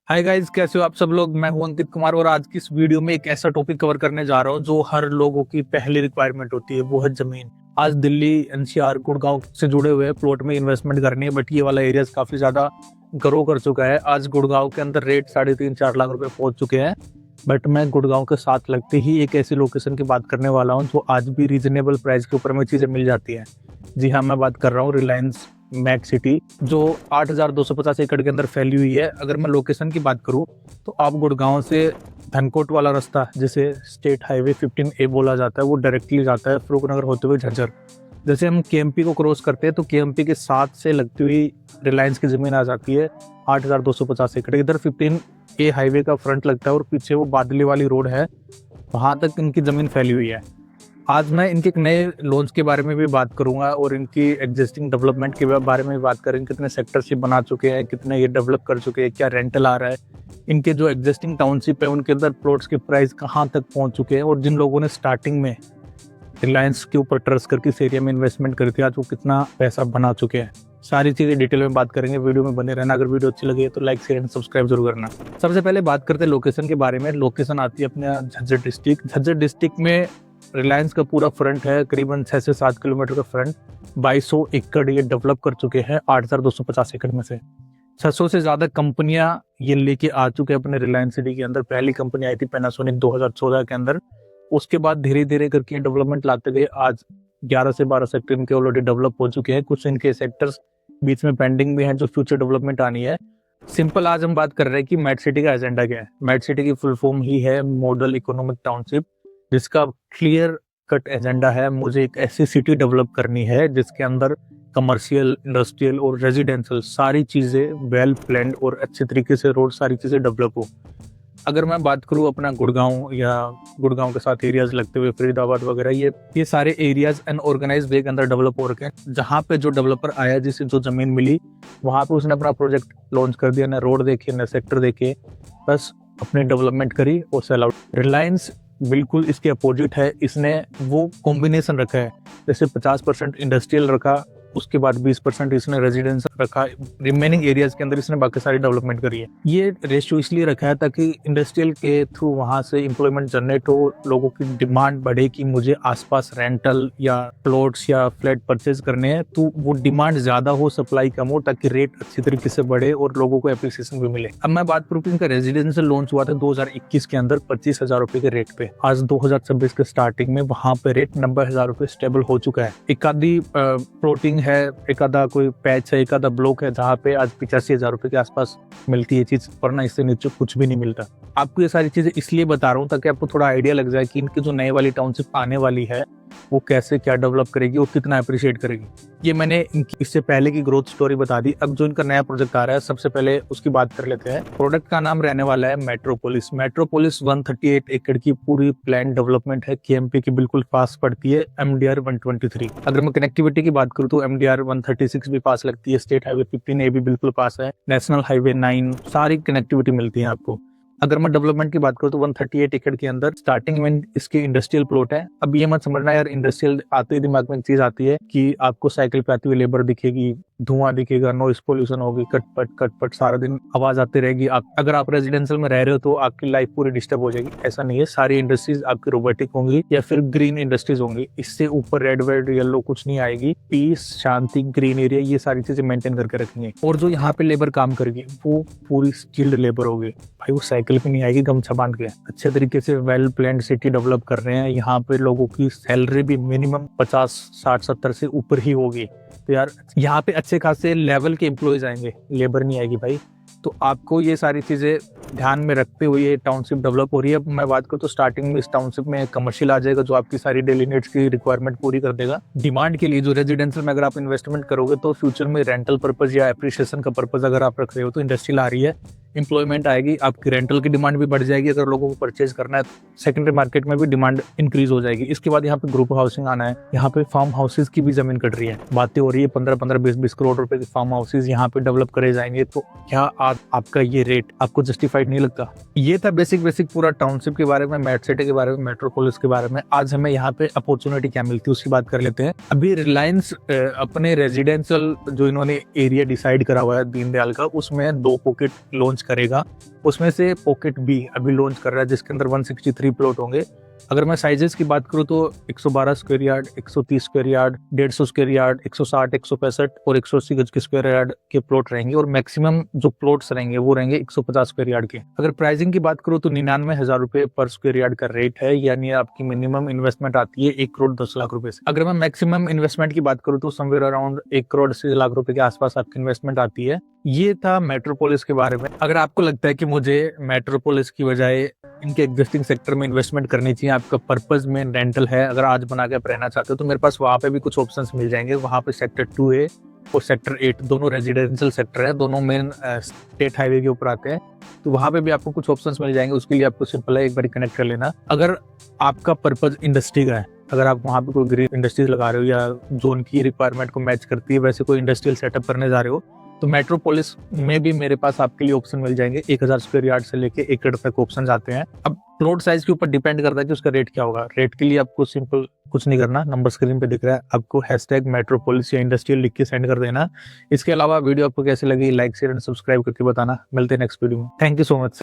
Hi guys, कैसे हो आप सब लोग। मैं हूं अंकित कुमार और आज की इस वीडियो में एक ऐसा टॉपिक कवर करने जा रहा हूं जो हर लोगों की पहली रिक्वायरमेंट होती है, वो है जमीन। आज दिल्ली एनसीआर गुड़गांव से जुड़े हुए प्लॉट में इन्वेस्टमेंट करनी है, बट ये वाला एरियाज काफी ज्यादा ग्रो कर चुका है। आज गुड़गांव के अंदर रेट 3.5-4 लाख रुपए पहुंच चुके हैं। बट मैं गुड़गांव के साथ लगते ही एक ऐसी लोकेशन की बात करने वाला हूँ जो आज भी रीजनेबल प्राइस के ऊपर में चीजें मिल जाती है। जी हाँ, मैं बात कर रहा हूँ रिलायंस मैक्स सिटी, जो 8,250 एकड़ के अंदर फैली हुई है। अगर मैं लोकेशन की बात करूं तो आप गुड़गांव से धनकोट वाला रास्ता, जिसे स्टेट हाईवे 15A बोला जाता है, वो डायरेक्टली जाता है फरूखनगर होते हुए झज्जर। जैसे हम केएमपी को क्रॉस करते हैं तो केएमपी के साथ से लगती हुई रिलायंस की जमीन आ जाती है 8,250 एकड़। इधर 15A हाईवे का फ्रंट लगता है और पीछे वो बादली वाली रोड है, वहां तक इनकी जमीन फैली हुई है। आज मैं इनके एक नए लॉन्च के बारे में भी बात करूंगा और इनकी एग्जिस्टिंग डेवलपमेंट के बारे में भी बात करेंगे। कितने सेक्टरशिप बना चुके हैं, कितने ये डेवलप कर चुके हैं, क्या रेंटल आ रहा है, इनके जो एग्जिस्टिंग टाउनशिप है उनके अंदर प्लॉट्स के प्राइस कहाँ तक पहुंच चुके हैं, और जिन लोगों ने स्टार्टिंग में रिलायंस के ऊपर ट्रस्ट करके इस एरिया में इन्वेस्टमेंट करी थी, आज वो कितना पैसा बना चुके हैं। सारी चीजें डिटेल में बात करेंगे, वीडियो में बने रहना। अगर वीडियो अच्छी लगी तो लाइक शेयर एंड सब्सक्राइब जरूर करना। सबसे पहले बात करते हैं लोकेशन के बारे में। लोकेशन आती है अपने झज्जर डिस्ट्रिक्ट। झज्जर डिस्ट्रिक्ट में रिलायंस का पूरा फ्रंट है, करीबन 6 से 7 किलोमीटर का फ्रंट। 2200 एकड़ ये डेवलप कर चुके हैं 8,250 एकड़ में से। 600 से ज्यादा कंपनियां ये लेके आ चुके हैं अपने रिलायंस सिटी के अंदर। पहली कंपनी आई थी पैनासोनिक 2014 के अंदर। उसके बाद धीरे धीरे करके डेवलपमेंट लाते गए। आज 11 से 12 सेक्टर इनके ऑलरेडी डेवलप हो चुके हैं। कुछ इनके सेक्टर्स बीच में पेंडिंग भी हैं जो फ्यूचर डेवलपमेंट आनी है। सिंपल आज हम बात कर रहे हैं कि मैट सिटी का एजेंडा क्या है। मैट सिटी की फुल फॉर्म ही है मॉडल इकोनॉमिक टाउनशिप, जिसका क्लियर कट एजेंडा है, मुझे एक ऐसी सिटी डेवलप करनी है जिसके अंदर कमर्शियल, इंडस्ट्रियल और रेजिडेंशियल सारी चीजें वेल प्लान्ड और अच्छे तरीके से रोड सारी चीजें डेवलप हो। अगर मैं बात करूं अपना गुड़गांव या गुड़गांव के साथ एरियाज लगते हुए फरीदाबाद वगैरह, ये सारे एरियाज अनऑर्गेनाइज वे के अंदर डेवलप हो रखे हैं। जहां पे जो डेवलपर आया, जिसे जो जमीन मिली, वहां पे उसने अपना प्रोजेक्ट लॉन्च कर दिया, ना रोड देखे ना सेक्टर देखे, बस अपनी डेवलपमेंट करी और सेल आउट। रिलायंस बिल्कुल इसके अपोजिट है। इसने वो कॉम्बिनेशन रखा है, जैसे 50% इंडस्ट्रियल रखा, उसके बाद 20% इसने रेजिडेंशियल रखा, रिमेनिंग एरियाज के अंदर इसने बाकी सारी डेवलपमेंट करी है। ये रेशियो इसलिए रखा है ताकि इंडस्ट्रियल के थ्रू वहां से एम्प्लॉयमेंट जनरेट हो, लोगों की डिमांड बढ़े कि मुझे आसपास रेंटल या प्लॉट्स या फ्लैट परचेज करने हैं, तो वो डिमांड ज्यादा हो, सप्लाई कम हो, ताकि रेट अच्छी तरीके से बढ़े और लोगों को एप्रिसिएशन भी मिले। अब मैं बात करूँ कि इनका रेजिडेंशियल लॉन्च हुआ था 2021 के अंदर 25,000 रुपए के रेट पे। आज 2026 के स्टार्टिंग में वहां पे रेट 90,000 रुपए स्टेबल हो चुका है। एक आधी प्लॉटिंग है, एक आधा कोई पैच है, एक आधा ब्लॉक है जहाँ पे आज 85,000 रुपए के आसपास मिलती है चीज, वरना इससे नीचे कुछ भी नहीं मिलता। आपको ये सारी चीजें इसलिए बता रहा हूँ ताकि आपको थोड़ा आइडिया लग जाए कि इनकी जो नई वाली टाउनशिप आने वाली है वो कैसे क्या डेवलप करेगी और कितना अप्रिशिएट करेगी। ये मैंने इससे पहले की ग्रोथ स्टोरी बता दी। अब जो इनका नया प्रोजेक्ट आ रहा है, सबसे पहले उसकी बात कर लेते हैं। प्रोडक्ट का नाम रहने वाला है मेट्रोपोलिस। मेट्रोपोलिस 138 एकड़ की पूरी प्लान डेवलपमेंट है, केएमपी की बिल्कुल पास पड़ती है, MDR 123। अगर मैं कनेक्टिविटी की बात करूँ तो MDR 136 भी पास लगती है, स्टेट हाईवे 15A भी बिल्कुल पास है, नेशनल हाईवे 9, सारी कनेक्टिविटी मिलती है आपको। अगर मैं डेवलपमेंट की बात करूँ तो 138 एकड़ के अंदर स्टार्टिंग में इसके इंडस्ट्रियल प्लॉट है। अब ये मत समझना यार, इंडस्ट्रियल आते ही दिमाग में एक चीज आती है कि आपको साइकिल पे आती हुई लेबर दिखेगी, धुआं दिखेगा, नॉइस पोल्यूशन होगी, कटपट सारा दिन आवाज आती रहेगी। अगर आप रेजिडेंशियल में रह रहे हो तो आपकी लाइफ पूरी डिस्टर्ब हो जाएगी। ऐसा नहीं है, सारी इंडस्ट्रीज आपकी रोबोटिक होंगी या फिर ग्रीन इंडस्ट्रीज होंगी। इससे ऊपर रेड वेड येलो कुछ नहीं आएगी। पीस, शांति, ग्रीन एरिया, ये सारी चीजें मेंटेन करके रखेंगे। और जो यहाँ पे लेबर काम करेगी वो पूरी स्किल्ड लेबर होगी भाई। वो साइकिल पे नहीं आएगी गमछा बांध के। अच्छे तरीके से वेल प्लान्ड सिटी डेवलप कर रहे हैं। यहाँ पे लोगों की सैलरी भी मिनिमम 50, 60, 70 से ऊपर ही होगी। तो यार यहाँ पे अच्छे खासे लेवल के एम्प्लॉयज आएंगे, लेबर नहीं आएगी भाई। तो आपको ये सारी चीजें ध्यान में रखते हुए ये टाउनशिप डेवलप हो रही है। मैं बात करूँ तो स्टार्टिंग में इस टाउनशिप में कमर्शियल आ जाएगा जो आपकी सारी डेली नीड्स की रिक्वायरमेंट पूरी कर देगा। डिमांड के लिए जो रेजिडेंशियल में अगर आप इन्वेस्टमेंट करोगे तो फ्यूचर में रेंटल पर्पज या एप्रिसिएशन का पर्पज अगर आप रख रहे हो तो इंडस्ट्रियल आ रही है, एम्प्लॉयमेंट आएगी, आपकी रेंटल की डिमांड भी बढ़ जाएगी। अगर लोगों को परचेज करना है सेकेंडरी मार्केट में भी डिमांड इंक्रीज हो जाएगी। इसके बाद यहाँ पे ग्रुप हाउसिंग आना है। यहाँ पे फार्म हाउसेज की भी जमीन कट रही है, बातें हो रही है 15-15, 20-20 करोड़ रुपए के फार्म हाउसेज यहाँ पे डेवलप करे जाएंगे। तो क्या आपका ये रेट आपको जस्टिफाइड नहीं लगता? ये था बेसिक पूरा टाउनशिप के बारे में, मेट सिटी के बारे में, मेट्रोपोलिस के बारे में। आज हमें यहाँ पे अपॉर्चुनिटी क्या मिलती है उसकी बात कर लेते हैं। अभी रिलायंस अपने रेजिडेंशियल जो इन्होंने एरिया डिसाइड करा हुआ है दीनदयाल का, उसमें 2 पॉकेट लॉन्च लॉन्च करेगा। उसमें से पॉकेट बी अभी लॉन्च कर रहा है जिसके अंदर 163 प्लॉट होंगे। अगर मैं साइजेस की बात करूँ तो 112 square yard, 130 square yard, 150 square yard, 160, 165 और 180 गज के स्क्वायर यार्ड के प्लॉट रहेंगे और मैक्सिमम जो प्लॉट्स रहेंगे वो रहेंगे 150 स्क्वायर यार्ड के। अगर प्राइसिंग की बात करूँ तो 99,000 रुपए पर स्क्वायर यार्ड का रेट है, यानी आपकी मिनिमम इन्वेस्टमेंट आती है 1,10,00,000 रुपए से। अगर मैं मैक्सिमम इन्वेस्टमेंट की बात करूँ तो समवेयर अराउंड 1,80,00,000 रुपए के आसपास आपकी इन्वेस्टमेंट आती है। ये था मेट्रोपोलिस के बारे में। अगर आपको लगता है कि मुझे मेट्रोपोलिस की बजाय इनके एग्जिस्टिंग सेक्टर में इन्वेस्टमेंट करनी चाहिए, आपका पर्पस में रेंटल है, अगर आज बना के आप रहना चाहते हो, तो मेरे पास वहाँ पे भी कुछ ऑप्शंस मिल जाएंगे। वहाँ पे सेक्टर 2A और सेक्टर 8 दोनों रेजिडेंशियल सेक्टर है, दोनों मेन स्टेट हाईवे के ऊपर आते हैं, तो वहाँ पे भी आपको कुछ ऑप्शंस मिल जाएंगे। उसके लिए आपको सिंपल है एक बार कनेक्ट कर लेना। अगर आपका पर्पस इंडस्ट्री का है, अगर आप वहाँ पे कोई ग्रीन इंडस्ट्रीज लगा रहे हो या जोन की रिक्वायरमेंट को मैच करती है वैसे कोई इंडस्ट्रियल सेटअप करने जा रहे हो, तो मेट्रोपोलिस में भी मेरे पास आपके लिए ऑप्शन मिल जाएंगे। 1,000 स्क्वायर यार्ड से लेके एकड़ तक ऑप्शन आते हैं। अब प्लॉट साइज के ऊपर डिपेंड करता है कि उसका रेट क्या होगा। रेट के लिए आपको सिंपल कुछ नहीं करना, नंबर स्क्रीन पे दिख रहा है, आपको #मेट्रोपोलिस या इंडस्ट्रियल लिख के सेंड कर देना। इसके अलावा वीडियो आपको कैसे लगी लाइक शेयर एंड सब्सक्राइब करके बताना। मिलते हैं नेक्स्ट वीडियो में। Thank you so much.